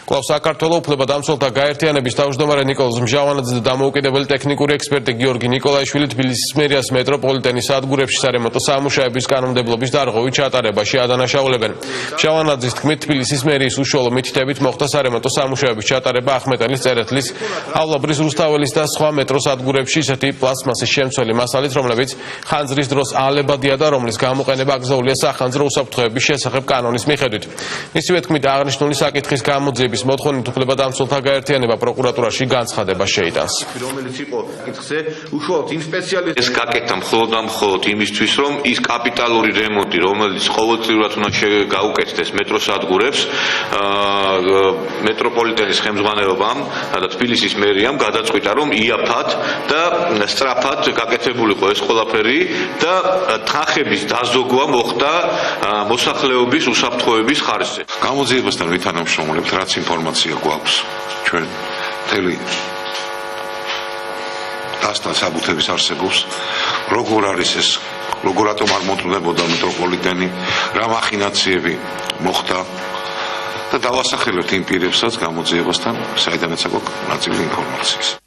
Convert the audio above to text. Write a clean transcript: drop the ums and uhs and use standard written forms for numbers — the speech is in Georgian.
კვლავ საქართველოს უფლებადამცველთა გაერთიანების თავმჯდომარე ნიკოლოზ მჟავანაძე და დამოუკიდებელი ტექნიკური ექსპერტი გიორგი ნიკოლაიშვილი თბილისის მერიას მეტროპოლიტენის სადგურებში სარემონტო სამუშაოების კანონმდებლობის დარღვევით ჩატარებაში ადანაშაულებენ. მჟავანაძის თქმით, თბილისის მერიის უშუალო მითითებით მოხდა სარემონტო სამუშაოების ჩატარება ახმეტელის, წერეთლის, ავლაბრის, რუსთაველის და სხვა მეტრო სადგურებში ისეთი პლასმასის შემცველი მასალით, რომლებიც ხანძრის დროს ალებადია და რომლის გამოყენება აკრძალულია სახანძრო უსაფრთხოების შესახებ კანონის მიხედვით. მისივე თქმით, აღნიშნული საკითხის გამოძიების მოთხოვნით უფლებადამცველთა გაერთიანება პროკურატურაში განცხადება შეიტანს. ეს გაკეთა მხოლოდ იმისთვის, რომ ის კაპიტალური რემონტი, რომელიც ყოველწლიურად უნდა გაუკეთდეს მეტროსადგურებს, მეტროპოლიტენის ხელმძღვანელობამ და თბილისის მერიამ გადაწყვიტა, რომ იაფად და სწრაფად გაკეთებულიყო ეს ყველაფერი და თანხების დაზოგვა მოხდა მოსახლეობის უსაფრთხოების ხარჯზე. გამოძიებასთან ვითანამშრომლებთ, რაც ინფორმაცია გვაქვს ჩვენ მთელი დასთან საბუთების არსებობს, როგორ არის ეს, რატომ არ მოწმდებოდა მეტროპოლიტენი, რა მახინაციები მოხდა და დავასახელებთ იმ პირებსაც გამოძიებასთან, საიდანაც აქვს ნაწილი ინფორმაციის.